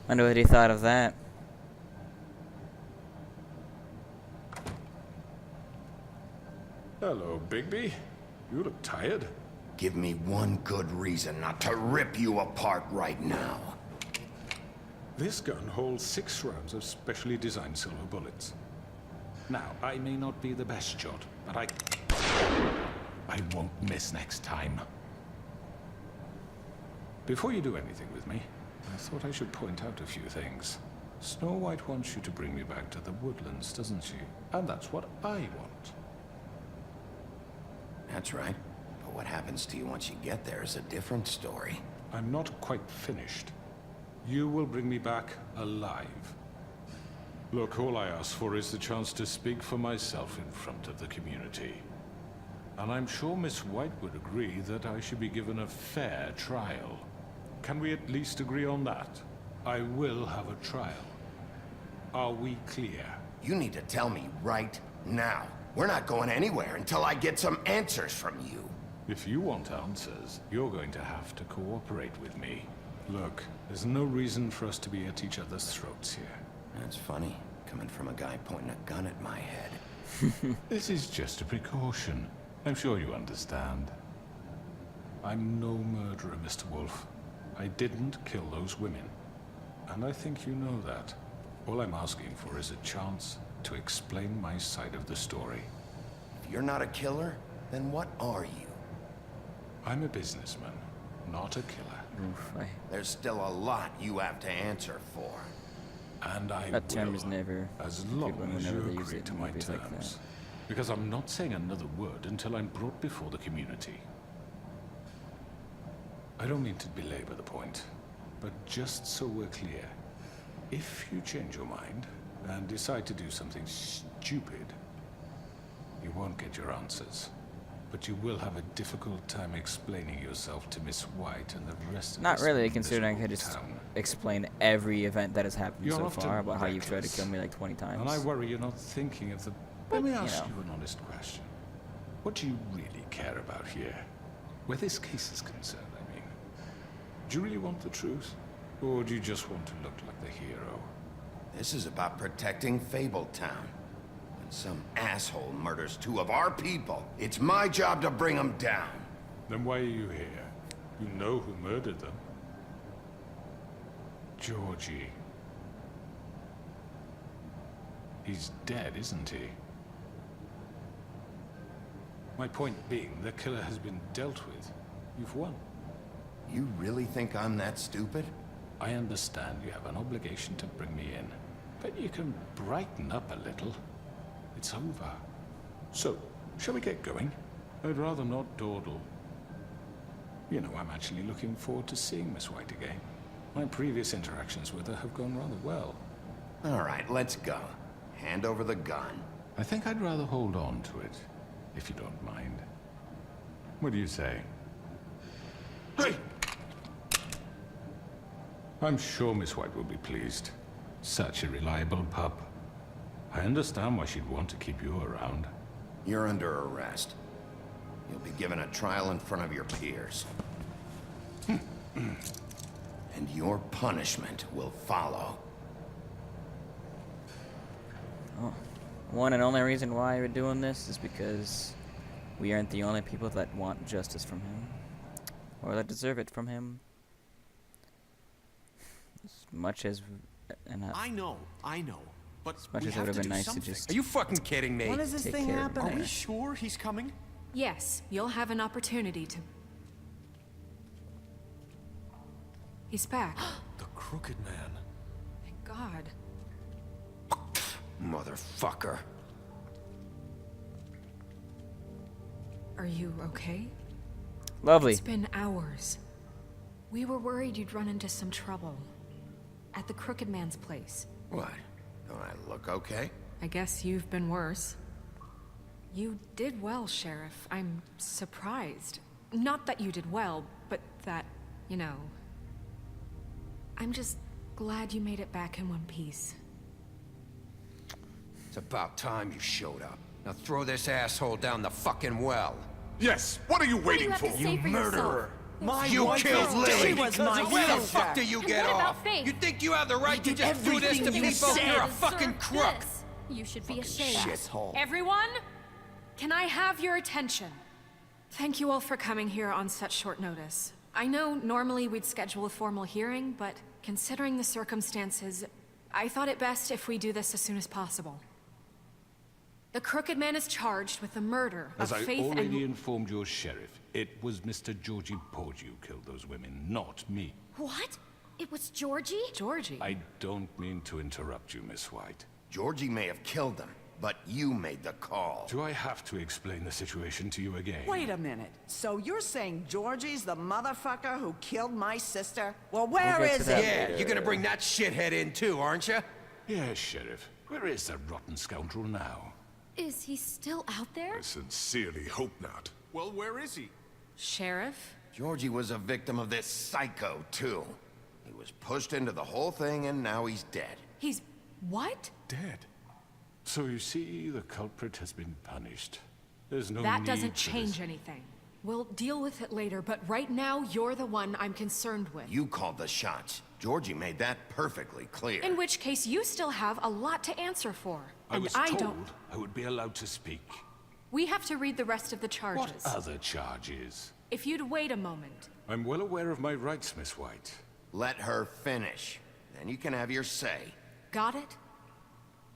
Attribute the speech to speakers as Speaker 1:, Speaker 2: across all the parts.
Speaker 1: Wonder what he thought of that.
Speaker 2: Hello, Bigby. You look tired.
Speaker 3: Give me one good reason not to rip you apart right now.
Speaker 2: This gun holds 6 rounds of specially designed silver bullets. Now, I may not be the best shot, but I won't miss next time. Before you do anything with me, I thought I should point out a few things. Snow White wants you to bring me back to the woodlands, doesn't she? And that's what I want.
Speaker 3: That's right. But what happens to you once you get there is a different story.
Speaker 2: I'm not quite finished. You will bring me back alive. Look, all I ask for is the chance to speak for myself in front of the community. And I'm sure Miss White would agree that I should be given a fair trial. Can we at least agree on that? I will have a trial. Are we clear?
Speaker 3: You need to tell me right now. We're not going anywhere until I get some answers from you.
Speaker 2: If you want answers, you're going to have to cooperate with me. Look, there's no reason for us to be at each other's throats here.
Speaker 3: That's funny, coming from a guy pointing a gun at my head.
Speaker 2: This is just a precaution. I'm sure you understand. I'm no murderer, Mr. Wolf. I didn't kill those women. And I think you know that. All I'm asking for is a chance to explain my side of the story.
Speaker 3: If you're not a killer, then what are you?
Speaker 2: I'm a businessman, not a killer.
Speaker 1: Oof,
Speaker 3: There's still a lot you have to answer for.
Speaker 2: And I
Speaker 1: that term
Speaker 2: will,
Speaker 1: is never
Speaker 2: as
Speaker 1: good
Speaker 2: long as
Speaker 1: whenever
Speaker 2: you
Speaker 1: they use
Speaker 2: agree
Speaker 1: it
Speaker 2: to
Speaker 1: in
Speaker 2: my
Speaker 1: movies like that.
Speaker 2: terms. Because I'm not saying another word until I'm brought before the community. I don't mean to belabor the point, but just so we're clear, if you change your mind and decide to do something stupid, you won't get your answers. But you will have a difficult time explaining yourself to Miss White and the rest of
Speaker 1: Not
Speaker 2: this
Speaker 1: really, considering I could
Speaker 2: miserable
Speaker 1: just
Speaker 2: town.
Speaker 1: explain every event that has happened
Speaker 2: You're
Speaker 1: so
Speaker 2: often
Speaker 1: far about how you've tried to
Speaker 2: reckless.
Speaker 1: kill me like 20 times.
Speaker 2: And I worry you're not thinking of the...
Speaker 1: But,
Speaker 2: Let me
Speaker 1: you
Speaker 2: ask
Speaker 1: know.
Speaker 2: you an honest question. What do you really care about here? Where this case is concerned, I mean. Do you really want the truth? Or do you just want to look like the hero?
Speaker 3: This is about protecting Fabletown. When some asshole murders 2 of our people, it's my job to bring them down.
Speaker 2: Then why are you here? You know who murdered them. Georgie. He's dead, isn't he? My point being, the killer has been dealt with. You've won.
Speaker 3: You really think I'm that stupid?
Speaker 2: I understand you have an obligation to bring me in, but you can brighten up a little. It's over. So, shall we get going? I'd rather not dawdle. You know, I'm actually looking forward to seeing Miss White again. My previous interactions with her have gone rather well.
Speaker 3: All right, let's go. Hand over the gun.
Speaker 2: I think I'd rather hold on to it, if you don't mind. What do you say? Hey! I'm sure Miss White will be pleased. Such a reliable pup. I understand why she'd want to keep you around.
Speaker 3: You're under arrest. You'll be given a trial in front of your peers. And your punishment will follow.
Speaker 1: Oh. One and only reason why we're doing this is because we aren't the only people that want justice from him. Or that deserve it from him. As much as...
Speaker 4: I know. But
Speaker 1: As much
Speaker 4: we
Speaker 1: as it
Speaker 4: have
Speaker 1: would
Speaker 4: to
Speaker 1: have been
Speaker 4: do
Speaker 1: nice
Speaker 4: something.
Speaker 1: to just
Speaker 5: Are you fucking kidding me?
Speaker 6: When is this
Speaker 1: take
Speaker 6: thing
Speaker 1: care of
Speaker 6: happening?
Speaker 4: Are we sure he's coming?
Speaker 7: Yes, you'll have an opportunity to... He's back.
Speaker 4: The Crooked Man.
Speaker 7: Thank God.
Speaker 3: Motherfucker.
Speaker 7: Are you okay?
Speaker 1: Lovely.
Speaker 7: It's been hours. We were worried you'd run into some trouble. At the Crooked Man's place.
Speaker 3: What? Don't I look okay?
Speaker 7: I guess you've been worse. You did well, Sheriff. I'm surprised. Not that you did well, but that, you know... I'm just glad you made it back in one piece.
Speaker 5: It's about time you showed up. Now throw this asshole down the fucking well.
Speaker 4: Yes. What are you
Speaker 7: What do you have to say for yourself?
Speaker 4: My
Speaker 5: You
Speaker 4: wife
Speaker 5: killed
Speaker 4: is
Speaker 5: Lily!
Speaker 4: dead
Speaker 6: She was
Speaker 4: because
Speaker 6: my
Speaker 4: of
Speaker 5: Where the
Speaker 4: you.
Speaker 6: sister.
Speaker 5: fuck do you
Speaker 8: And
Speaker 5: get
Speaker 8: what about
Speaker 5: off?
Speaker 8: Faith?
Speaker 5: You think you have the right to
Speaker 6: did
Speaker 5: just do this to
Speaker 6: everything you
Speaker 5: people?
Speaker 6: said.
Speaker 5: You're a
Speaker 8: Deserve
Speaker 5: fucking crook!
Speaker 8: this. You should be
Speaker 5: Fucking
Speaker 8: ashamed.
Speaker 6: Asshole.
Speaker 7: Everyone, can I have your attention? Thank you all for coming here on such short notice. I know normally we'd schedule a formal hearing, but considering the circumstances, I thought it best if we do this as soon as possible. The Crooked Man is charged with the murder
Speaker 2: As
Speaker 7: of
Speaker 2: I
Speaker 7: Faith
Speaker 2: already
Speaker 7: and...
Speaker 2: informed your sheriff, it was Mr. Georgie Porgy who killed those women, not me.
Speaker 8: What? It was Georgie?
Speaker 7: Georgie.
Speaker 2: I don't mean to interrupt you, Miss White.
Speaker 3: Georgie may have killed them, but you made the call.
Speaker 2: Do I have to explain the situation to you again?
Speaker 6: Wait a minute. So you're saying Georgie's the motherfucker who killed my sister? Well, where
Speaker 1: We'll get to
Speaker 6: is
Speaker 1: that.
Speaker 6: he?
Speaker 5: Yeah, you're gonna bring that shithead in too, aren't you?
Speaker 2: Yes, Sheriff. Where is that rotten scoundrel now?
Speaker 8: Is he still out there?
Speaker 9: I sincerely hope not.
Speaker 4: Well, where is he?
Speaker 7: Sheriff?
Speaker 3: Georgie was a victim of this psycho, too. He was pushed into the whole thing, and now he's dead.
Speaker 7: He's... what?
Speaker 2: Dead. So you see, the culprit has been punished. There's no
Speaker 7: That
Speaker 2: need
Speaker 7: doesn't
Speaker 2: for
Speaker 7: change
Speaker 2: this.
Speaker 7: anything. We'll deal with it later, but right now, you're the one I'm concerned with.
Speaker 3: You called the shots. Georgie made that perfectly clear.
Speaker 7: In which case, you still have a lot to answer for.
Speaker 2: I
Speaker 7: And
Speaker 2: was
Speaker 7: I
Speaker 2: told
Speaker 7: don't...
Speaker 2: I would be allowed to speak.
Speaker 7: We have to read the rest of the charges.
Speaker 2: What other charges?
Speaker 7: If you'd wait a moment.
Speaker 2: I'm well aware of my rights, Miss White.
Speaker 3: Let her finish. Then you can have your say.
Speaker 7: Got it?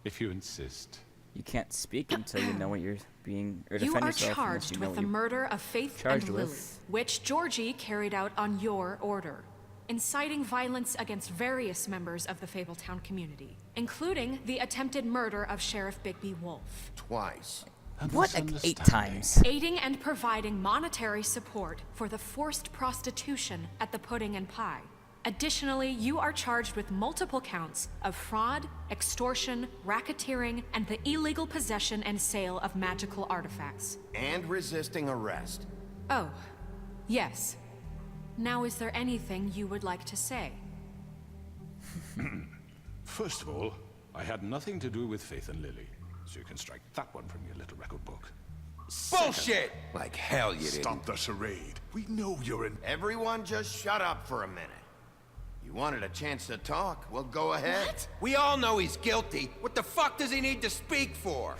Speaker 2: If you insist.
Speaker 1: You can't speak until you know what you're being, or
Speaker 7: You
Speaker 1: defend
Speaker 7: are
Speaker 1: yourself unless
Speaker 7: charged
Speaker 1: you know
Speaker 7: with
Speaker 1: what
Speaker 7: the
Speaker 1: you-
Speaker 7: murder of Faith
Speaker 1: charged
Speaker 7: and Lily,
Speaker 1: with.
Speaker 7: which Georgie carried out on your order, inciting violence against various members of the Fabletown community, including the attempted murder of Sheriff Bigby Wolf,
Speaker 3: Twice.
Speaker 1: What, like 8
Speaker 2: misunderstanding.
Speaker 1: times?
Speaker 7: aiding and providing monetary support for the forced prostitution at the Pudding and Pie. Additionally, you are charged with multiple counts of fraud, extortion, racketeering, and the illegal possession and sale of magical artifacts.
Speaker 3: And resisting arrest.
Speaker 7: Oh, yes. Now, is there anything you would like to say?
Speaker 2: First of all, I had nothing to do with Faith and Lily, so you can strike that one from your little record book.
Speaker 5: Bullshit!
Speaker 3: Like hell you didn't.
Speaker 9: Stop the charade. We know you're in.
Speaker 3: Everyone just shut up for a minute. You wanted a chance to talk? Well, go ahead.
Speaker 5: We all know he's guilty. What the fuck does he need to speak for?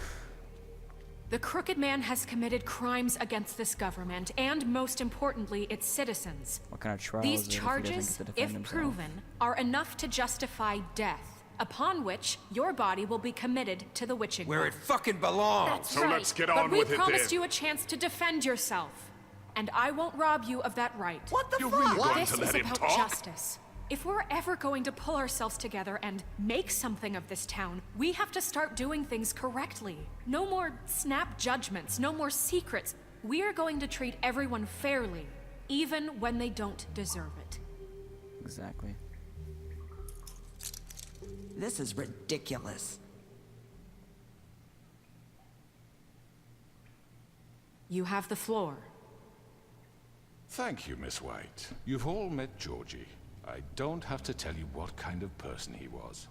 Speaker 7: The Crooked Man has committed crimes against this government and, most importantly, its citizens.
Speaker 1: What kind of trial
Speaker 7: These
Speaker 1: is it if he doesn't
Speaker 7: charges,
Speaker 1: get to defend
Speaker 7: if
Speaker 1: himself?
Speaker 7: proven, are enough to justify death, upon which your body will be committed to the witching
Speaker 5: Where
Speaker 7: well.
Speaker 5: it fucking belongs.
Speaker 8: That's
Speaker 9: So
Speaker 8: right.
Speaker 9: let's get
Speaker 7: But
Speaker 9: on
Speaker 7: we
Speaker 9: with it
Speaker 7: promised
Speaker 9: then.
Speaker 7: you a chance to defend yourself, and I won't rob you of that right.
Speaker 6: What the
Speaker 9: You're
Speaker 6: fuck?
Speaker 9: really going
Speaker 7: This
Speaker 9: to
Speaker 7: is
Speaker 9: let him
Speaker 7: about
Speaker 9: talk?
Speaker 7: justice. If we're ever going to pull ourselves together and make something of this town, we have to start doing things correctly. No more snap judgments, no more secrets. We are going to treat everyone fairly, even when they don't deserve it.
Speaker 1: Exactly.
Speaker 6: This is ridiculous.
Speaker 7: You have the floor.
Speaker 2: Thank you, Miss White. You've all met Georgie. I don't have to tell you what kind of person he was.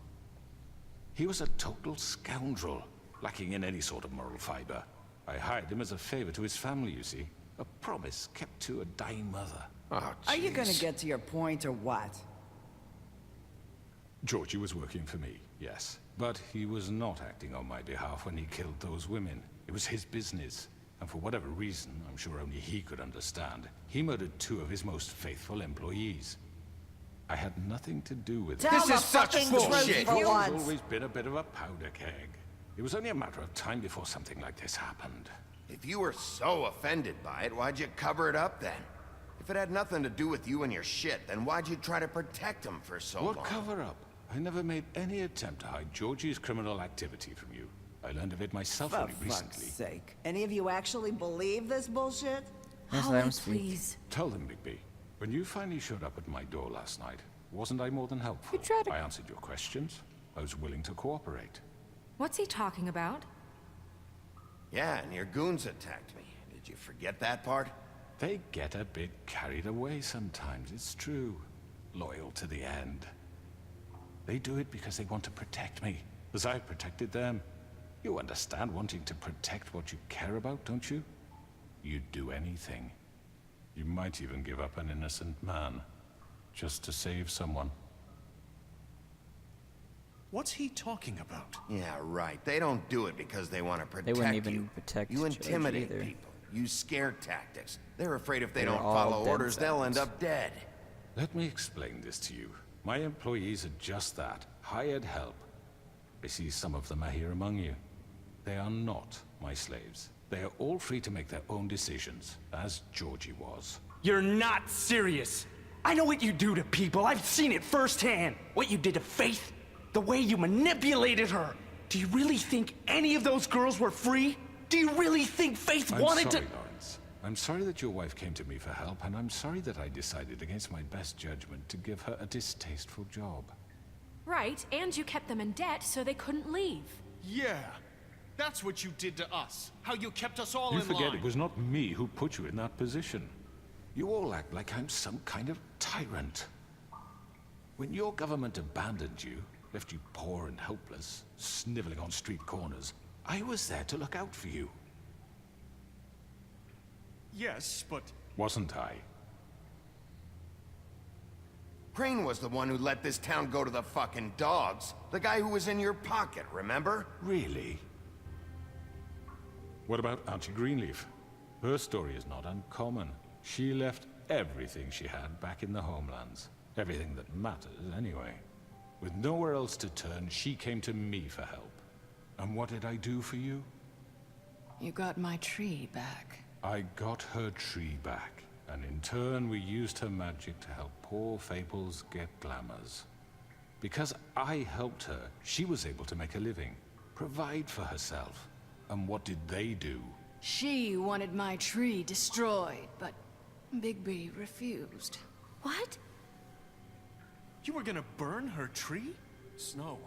Speaker 2: He was a total scoundrel, lacking in any sort of moral fiber. I hired him as a favor to his family, you see. A promise kept to a dying mother.
Speaker 3: Oh,
Speaker 6: Are you gonna
Speaker 3: jeez.
Speaker 6: get to your point or what?
Speaker 2: Georgie was working for me, yes. But he was not acting on my behalf when he killed those women. It was his business. And for whatever reason, I'm sure only he could understand, he murdered 2 of his most faithful employees. I had nothing to do with it.
Speaker 6: Tell
Speaker 5: This
Speaker 6: the
Speaker 5: is such
Speaker 6: fucking
Speaker 5: bullshit.
Speaker 6: truth for
Speaker 2: Georgie's
Speaker 6: once.
Speaker 2: always been a bit of a powder keg. It was only a matter of time before something like this happened.
Speaker 3: If you were so offended by it, why'd you cover it up then? If it had nothing to do with you and your shit, then why'd you try to protect him for so
Speaker 2: What
Speaker 3: long?
Speaker 2: cover-up? I never made any attempt to hide Georgie's criminal activity from you. I learned of it myself
Speaker 6: For
Speaker 2: only
Speaker 6: fuck's
Speaker 2: recently.
Speaker 6: sake. Any of you actually believe this bullshit?
Speaker 1: Yes,
Speaker 7: Holly,
Speaker 1: let him speak.
Speaker 7: please.
Speaker 2: Tell them, Bigby. When you finally showed up at my door last night, wasn't I more than helpful?
Speaker 1: You tried to-
Speaker 2: I answered your questions. I was willing to cooperate.
Speaker 7: What's he talking about?
Speaker 3: Yeah, and your goons attacked me. Did you forget that part?
Speaker 2: They get a bit carried away sometimes, it's true. Loyal to the end. They do it because they want to protect me, as I protected them. You understand wanting to protect what you care about, don't you? You'd do anything. You might even give up an innocent man, just to save someone.
Speaker 4: What's he talking about?
Speaker 3: Yeah, right. They don't do it because they want to protect you.
Speaker 1: They wouldn't even protect
Speaker 3: You
Speaker 1: George
Speaker 3: intimidate
Speaker 1: either.
Speaker 3: people. Use scare tactics. They're afraid if they
Speaker 1: They're
Speaker 3: don't
Speaker 1: all
Speaker 3: follow
Speaker 1: dead
Speaker 3: orders, they'll end
Speaker 1: inside.
Speaker 3: up dead.
Speaker 2: Let me explain this to you. My employees are just that, hired help. I see some of them are here among you. They are not my slaves. They are all free to make their own decisions, as Georgie was.
Speaker 10: You're not serious. I know what you do to people. I've seen it firsthand. What you did to Faith, the way you manipulated her. Do you really think any of those girls were free? Do you really think Faith wanted
Speaker 2: I'm sorry,
Speaker 10: to...
Speaker 2: Lawrence. I'm sorry that your wife came to me for help, and I'm sorry that I decided against my best judgment to give her a distasteful job.
Speaker 7: Right, and you kept them in debt so they couldn't leave.
Speaker 4: Yeah. That's what you did to us. How you kept us all
Speaker 2: You
Speaker 4: in
Speaker 2: forget
Speaker 4: line.
Speaker 2: it was not me who put you in that position. You all act like I'm some kind of tyrant. When your government abandoned you, left you poor and helpless, sniveling on street corners, I was there to look out for you.
Speaker 4: Yes, but...
Speaker 2: Wasn't I?
Speaker 3: Crane was the one who let this town go to the fucking dogs. The guy who was in your pocket, remember?
Speaker 2: Really? What about Auntie Greenleaf? Her story is not uncommon. She left everything she had back in the homelands. Everything that matters, anyway. With nowhere else to turn, she came to me for help. And what did I do for you?
Speaker 11: You got my tree back.
Speaker 2: I got her tree back, and in turn we used her magic to help poor Fables get glamours. Because I helped her, she was able to make a living, provide for herself. And what did they do?
Speaker 11: She wanted my tree destroyed, but Bigby refused.
Speaker 8: What?
Speaker 4: You were gonna burn her tree? Snow,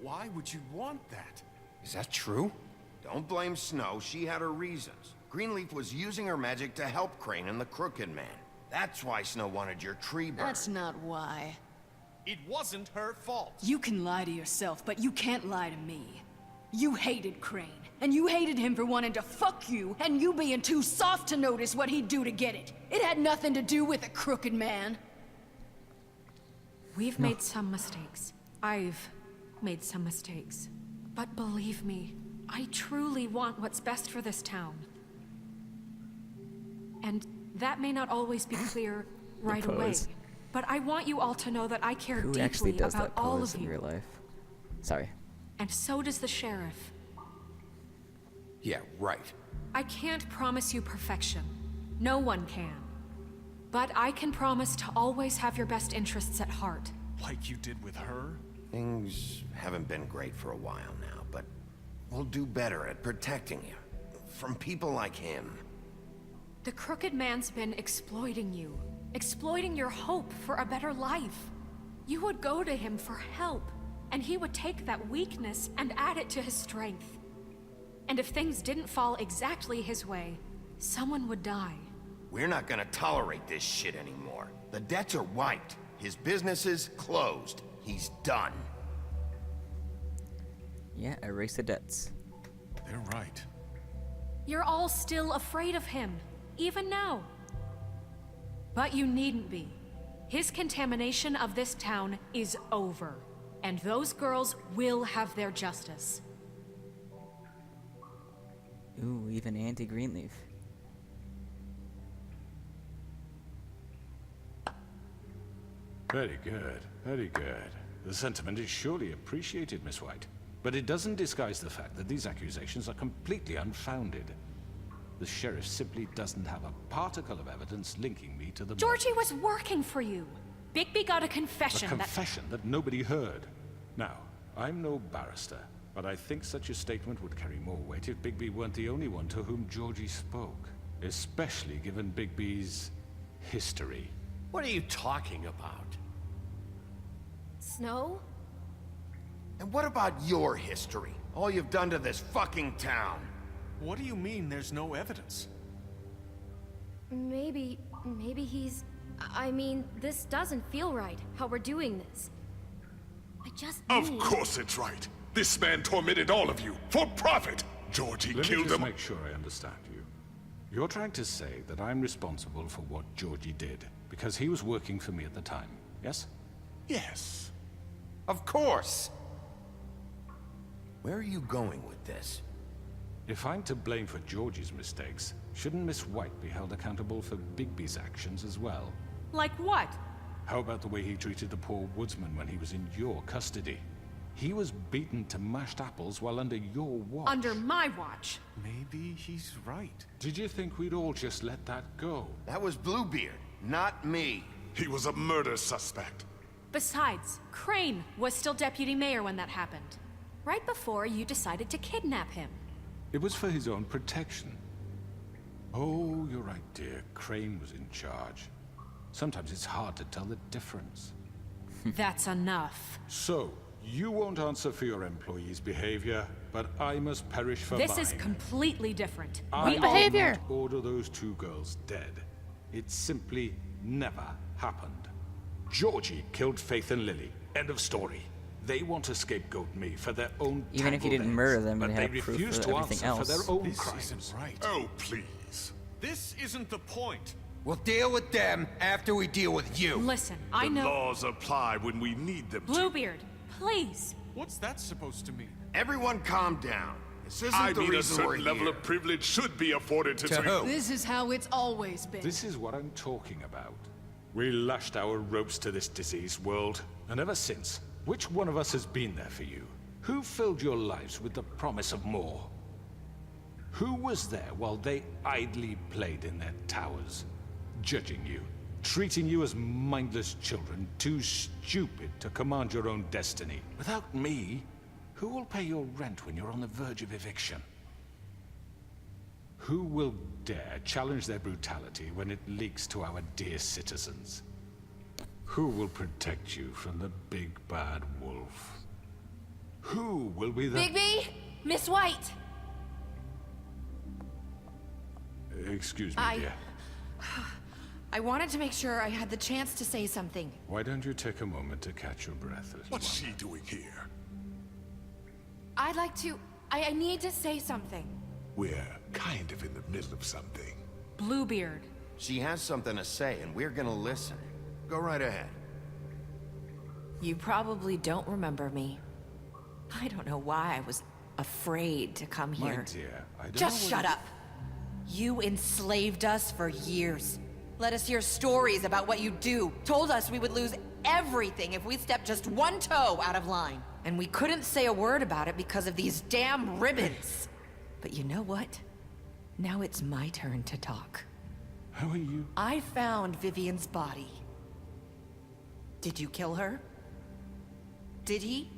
Speaker 4: why would you want that?
Speaker 3: Is that true? Don't blame Snow, she had her reasons. Greenleaf was using her magic to help Crane and the Crooked Man. That's why Snow wanted your tree burned.
Speaker 11: That's not why.
Speaker 4: It wasn't her fault.
Speaker 11: You can lie to yourself, but you can't lie to me. You hated Crane, and you hated him for wanting to fuck you, and you being too soft to notice what he'd do to get it. It had nothing to do with the Crooked Man.
Speaker 7: We've made some mistakes. I've made some mistakes. But believe me, I truly want what's best for this town. And that may not always be clear right away.
Speaker 1: pose.
Speaker 7: But I want you all to know that I care
Speaker 1: Who actually
Speaker 7: deeply
Speaker 1: does
Speaker 7: about
Speaker 1: that
Speaker 7: all
Speaker 1: pose
Speaker 7: of
Speaker 1: in real
Speaker 7: you.
Speaker 1: life? Sorry.
Speaker 7: And so does the sheriff.
Speaker 3: Yeah, right.
Speaker 7: I can't promise you perfection. No one can. But I can promise to always have your best interests at heart.
Speaker 4: Like you did with her?
Speaker 3: Things haven't been great for a while now, but we'll do better at protecting you. From people like him.
Speaker 7: The Crooked Man's been exploiting you. Exploiting your hope for a better life. You would go to him for help, and he would take that weakness and add it to his strength. And if things didn't fall exactly his way, someone would die.
Speaker 3: We're not gonna tolerate this shit anymore. The debts are wiped. His business is closed. He's done.
Speaker 1: Yeah, erase the debts.
Speaker 4: They're right.
Speaker 7: You're all still afraid of him, even now. But you needn't be. His contamination of this town is over, and those girls will have their justice.
Speaker 1: Ooh, even Auntie Greenleaf.
Speaker 2: Very good, very good. The sentiment is surely appreciated, Miss White. But it doesn't disguise the fact that these accusations are completely unfounded. The sheriff simply doesn't have a particle of evidence linking me to the murder.
Speaker 7: Georgie was working for you. Bigby got a confession
Speaker 2: A confession that nobody heard. Now, I'm no barrister, but I think such a statement would carry more weight if Bigby weren't the only one to whom Georgie spoke. Especially given Bigby's history.
Speaker 5: What are you talking about?
Speaker 8: Snow?
Speaker 3: And what about your history? All you've done to this fucking town?
Speaker 4: What do you mean there's no evidence?
Speaker 8: Maybe he's... I mean, this doesn't feel right, how we're doing this. I just
Speaker 9: Of
Speaker 8: need...
Speaker 9: course it's right. This man tormented all of you for profit. Georgie
Speaker 2: Let me
Speaker 9: killed
Speaker 2: just
Speaker 9: them.
Speaker 2: make sure I understand you. You're trying to say that I'm responsible for what Georgie did, because he was working for me at the time, yes?
Speaker 9: Yes.
Speaker 5: Of course.
Speaker 3: Where are you going with this?
Speaker 2: If I'm to blame for Georgie's mistakes, shouldn't Miss White be held accountable for Bigby's actions as well?
Speaker 7: Like what?
Speaker 2: How about the way he treated the poor woodsman when he was in your custody? He was beaten to mashed apples while under your watch.
Speaker 7: Under my watch.
Speaker 4: Maybe he's right.
Speaker 2: Did you think we'd all just let that go?
Speaker 3: That was Bluebeard, not me.
Speaker 9: He was a murder suspect.
Speaker 7: Besides, Crane was still deputy mayor when that happened. Right before you decided to kidnap him.
Speaker 2: It was for his own protection. Oh, you're right, dear. Crane was in charge. Sometimes it's hard to tell the difference.
Speaker 7: That's enough.
Speaker 2: So, you won't answer for your employees' behavior, but I must perish for
Speaker 7: This
Speaker 2: mine.
Speaker 7: is completely different.
Speaker 2: I
Speaker 7: We all...
Speaker 2: behavior. Order those two girls dead. It simply never happened. Georgie killed Faith and Lily. End of story. They want to scapegoat me for their own
Speaker 1: Even if you
Speaker 2: tangled
Speaker 1: didn't
Speaker 2: ends,
Speaker 1: murder them,
Speaker 2: but
Speaker 1: you
Speaker 2: they
Speaker 1: have proof
Speaker 2: refuse
Speaker 1: for
Speaker 2: to
Speaker 1: everything
Speaker 2: answer for
Speaker 1: else.
Speaker 2: their own
Speaker 4: This
Speaker 2: crimes.
Speaker 4: isn't right.
Speaker 9: Oh, please.
Speaker 4: This isn't the point.
Speaker 5: We'll deal with them after we deal with you.
Speaker 7: Listen, I
Speaker 9: The
Speaker 7: know...
Speaker 9: laws apply when we need them to.
Speaker 7: Bluebeard, please.
Speaker 4: What's that supposed to mean?
Speaker 3: Everyone calm down. This isn't
Speaker 9: I
Speaker 3: the
Speaker 9: mean, a
Speaker 3: reason we're
Speaker 9: certain level
Speaker 3: here.
Speaker 9: of privilege should be afforded to...
Speaker 5: To who?
Speaker 11: This is how it's always been.
Speaker 2: This is what I'm talking about. We lashed our ropes to this diseased world, and ever since, which one of us has been there for you? Who filled your lives with the promise of more? Who was there while they idly played in their towers, judging you, treating you as mindless children, too stupid to command your own destiny? Without me, who will pay your rent when you're on the verge of eviction? Who will dare challenge their brutality when it leaks to our dear citizens? Who will protect you from the big bad wolf? Who will be the...
Speaker 8: Bigby? Miss White!
Speaker 2: Excuse me, dear.
Speaker 12: I wanted to make sure I had the chance to say something.
Speaker 2: Why don't you take a moment to catch your breath, little
Speaker 9: What's
Speaker 2: one?
Speaker 9: she doing here?
Speaker 12: I'd like to... I need to say something.
Speaker 9: We're kind of in the middle of something.
Speaker 7: Bluebeard.
Speaker 3: She has something to say, and we're gonna listen. Go right ahead.
Speaker 12: You probably don't remember me. I don't know why I was afraid to come
Speaker 2: My
Speaker 12: here.
Speaker 2: dear, I don't
Speaker 12: Just
Speaker 2: know what
Speaker 12: shut up. You enslaved us for years. Let us hear stories about what you do. Told us we would lose everything if we stepped just one toe out of line. And we couldn't say a word about it because of these damn ribbons. But you know what? Now it's my turn to talk.
Speaker 2: How are you?
Speaker 12: I found Vivian's body. Did you kill her? Did he?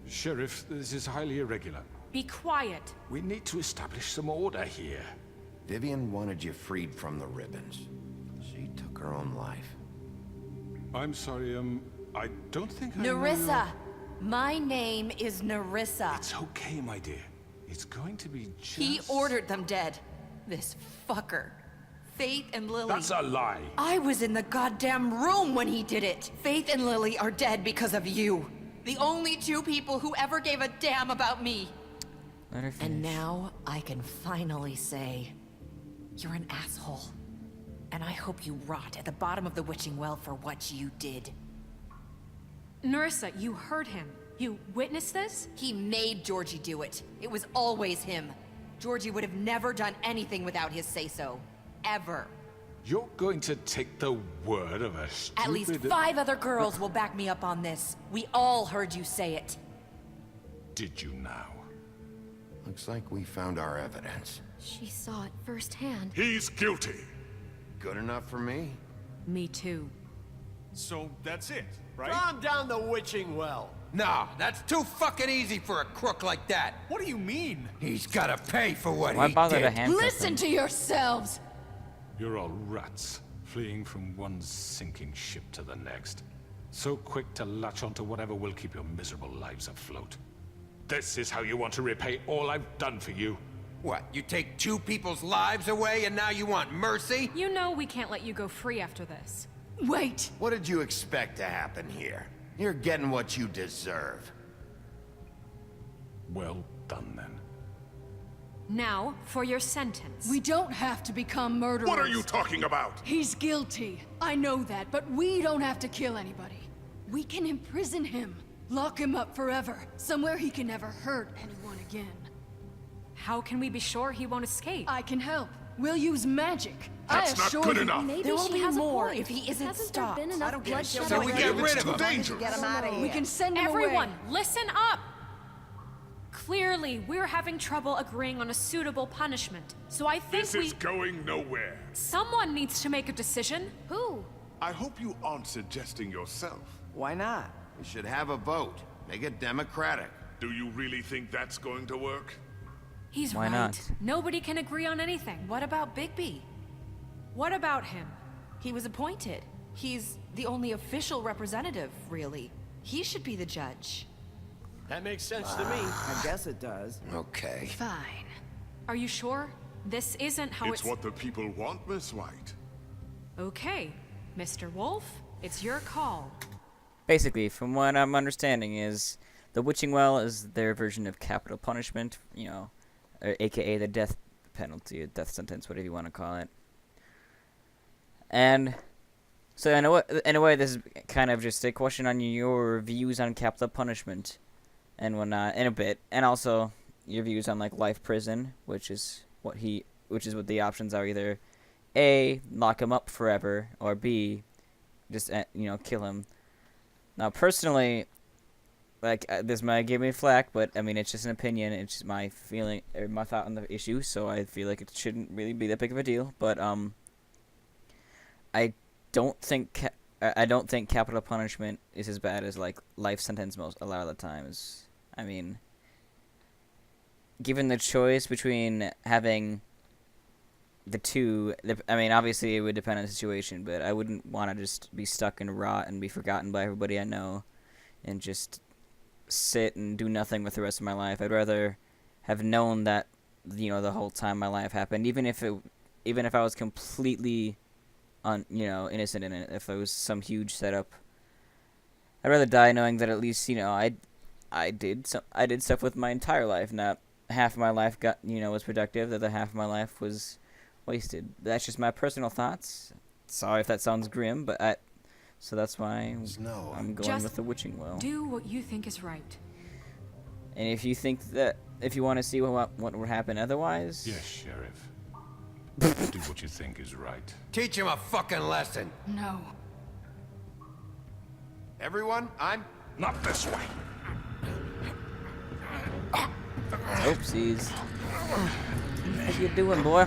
Speaker 2: Sheriff, this is highly irregular.
Speaker 7: Be quiet.
Speaker 2: We need to establish some order here.
Speaker 3: Vivian wanted you freed from the ribbons. She took her own life.
Speaker 2: I'm sorry, I don't think I know
Speaker 12: Nerissa! My name is Nerissa.
Speaker 2: It's okay, my dear. It's going to be just...
Speaker 12: He ordered them dead. This fucker. Faith and Lily.
Speaker 2: That's a lie.
Speaker 12: I was in the goddamn room when he did it. Faith and Lily are dead because of you. The only two people who ever gave a damn about me.
Speaker 1: Let her finish.
Speaker 12: And now I can finally say, you're an asshole. And I hope you rot at the bottom of the witching well for what you did.
Speaker 7: Nerissa, you heard him. You witnessed this?
Speaker 12: He made Georgie do it. It was always him. Georgie would have never done anything without his say-so. Ever.
Speaker 2: You're going to take the word of a stupid...
Speaker 12: At least 5 other girls will back me up on this. We all heard you say it.
Speaker 2: Did you now?
Speaker 3: Looks like we found our evidence.
Speaker 8: She saw it firsthand.
Speaker 9: He's guilty.
Speaker 3: Good enough for me.
Speaker 7: Me too.
Speaker 4: So that's it, right?
Speaker 5: Calm down the witching well. No, that's too fucking easy for a crook like that.
Speaker 4: What do you mean?
Speaker 5: He's gotta pay for what
Speaker 1: Why
Speaker 5: he
Speaker 1: bother
Speaker 5: did.
Speaker 1: to handcuff
Speaker 11: Listen
Speaker 1: him?
Speaker 11: to yourselves!
Speaker 2: You're all rats, fleeing from one sinking ship to the next. So quick to latch onto whatever will keep your miserable lives afloat. This is how you want to repay all I've done for you?
Speaker 5: What, you take 2 people's lives away and now you want mercy?
Speaker 7: You know we can't let you go free after this.
Speaker 11: Wait!
Speaker 3: What did you expect to happen here? You're getting what you deserve.
Speaker 2: Well done, then.
Speaker 7: Now, for your sentence.
Speaker 11: We don't have to become murderers.
Speaker 9: What are you talking about?
Speaker 11: He's guilty. I know that, but we don't have to kill anybody. We can imprison him. Lock him up forever. Somewhere he can never hurt anyone again.
Speaker 7: How can we be sure he won't escape?
Speaker 11: I can help. We'll use magic.
Speaker 9: That's not good enough.
Speaker 8: Maybe
Speaker 12: There will
Speaker 8: she
Speaker 12: be
Speaker 8: has
Speaker 12: more
Speaker 8: a point.
Speaker 12: if he isn't
Speaker 8: Hasn't
Speaker 12: stopped.
Speaker 8: there been enough bloodshed?
Speaker 5: So we get rid of him.
Speaker 9: Dangerous.
Speaker 6: Get him out of here.
Speaker 11: We can send him
Speaker 7: Everyone,
Speaker 11: away.
Speaker 7: listen up! Clearly, we're having trouble agreeing on a suitable punishment. So I think
Speaker 9: This is going nowhere.
Speaker 7: someone needs to make a decision.
Speaker 8: Who?
Speaker 9: I hope you aren't suggesting yourself.
Speaker 6: Why not?
Speaker 3: We should have a vote. Make it democratic.
Speaker 9: Do you really think that's going to work?
Speaker 7: He's
Speaker 1: Why
Speaker 7: right.
Speaker 1: not?
Speaker 7: Nobody can agree on anything.
Speaker 12: What about Bigby?
Speaker 7: What about him?
Speaker 12: He was appointed. He's the only official representative, really. He should be the judge.
Speaker 4: That makes sense to me.
Speaker 6: I guess it does.
Speaker 5: Okay.
Speaker 11: Fine.
Speaker 7: Are you sure? This isn't how
Speaker 9: It's what the people want, Miss White.
Speaker 7: Okay, Mr. Wolf, it's your call.
Speaker 1: Basically, from what I'm understanding, is the Witching Well is their version of capital punishment, you know, or aka the death penalty, or death sentence, whatever you want to call it. And so in a way, this is kind of just a question on your views on capital punishment and whatnot in a bit, and also your views on like life prison, which is what the options are: either A, lock him up forever, or B, just kill him. Now, personally, like this might give me flack, but I mean it's just an opinion. It's just my feeling or my thought on the issue, so I feel like it shouldn't really be that big of a deal. But I don't think capital punishment is as bad as like life sentence a lot of the times. I mean, given the choice between having the two, I mean, obviously it would depend on the situation, but I wouldn't want to just be stuck and rot and be forgotten by everybody I know and just sit and do nothing with the rest of my life. I'd rather have known that, the whole time my life happened, even if I was completely innocent in it, if it was some huge setup. I'd rather die knowing that at least, I did stuff with my entire life. Not half of my life was productive, the other half of my life was wasted. That's just my personal thoughts. Sorry if that sounds grim, but so that's why I'm going
Speaker 7: Just
Speaker 1: with the Witching Well.
Speaker 7: Do what you think is right.
Speaker 1: And if you want to see what would happen otherwise,
Speaker 2: Yes, Sheriff. Do what you think is right.
Speaker 5: Teach him a fucking lesson.
Speaker 11: No.
Speaker 3: Everyone, I'm...
Speaker 9: Not this way.
Speaker 1: oopsies. What you doing, boy?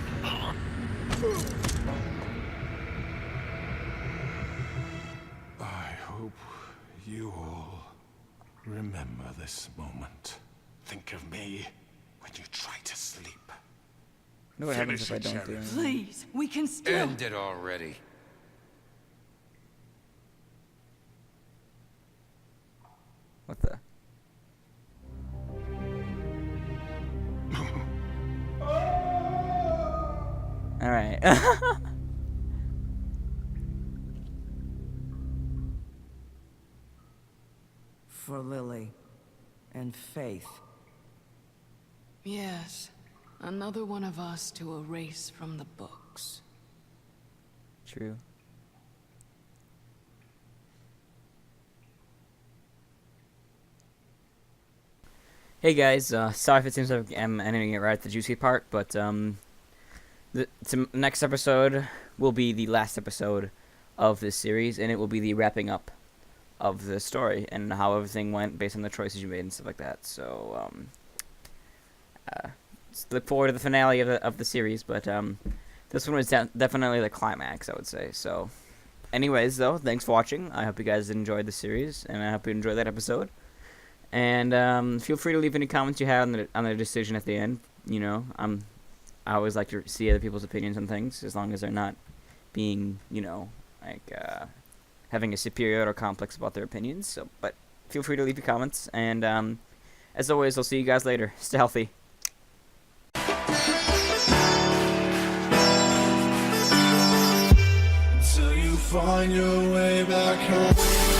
Speaker 2: I hope you all remember this moment.
Speaker 9: Think of me when you try to sleep.
Speaker 1: You know what happens if I
Speaker 9: Finish it,
Speaker 1: don't do
Speaker 9: Sheriff.
Speaker 1: anything?
Speaker 11: Please, we can still...
Speaker 5: End it already.
Speaker 1: What the? Alright.
Speaker 6: For Lily and Faith.
Speaker 11: Yes. Another one of us to erase from the books.
Speaker 1: True. Hey guys, sorry if it seems like I'm ending it right at the juicy part, but the next episode will be the last episode of this series, and it will be the wrapping up of the story and how everything went based on the choices you made and stuff like that. So look forward to the finale of the series, but this one was definitely the climax, I would say. So, anyways, though, thanks for watching. I hope you guys enjoyed the series, and I hope you enjoyed that episode. And feel free to leave any comments you have on the decision at the end. I always like to see other people's opinions on things, as long as they're not being, having a superiority complex about their opinions. So, but feel free to leave your comments, and as always, I'll see you guys later. Stay healthy.
Speaker 13: Till you find your way back home.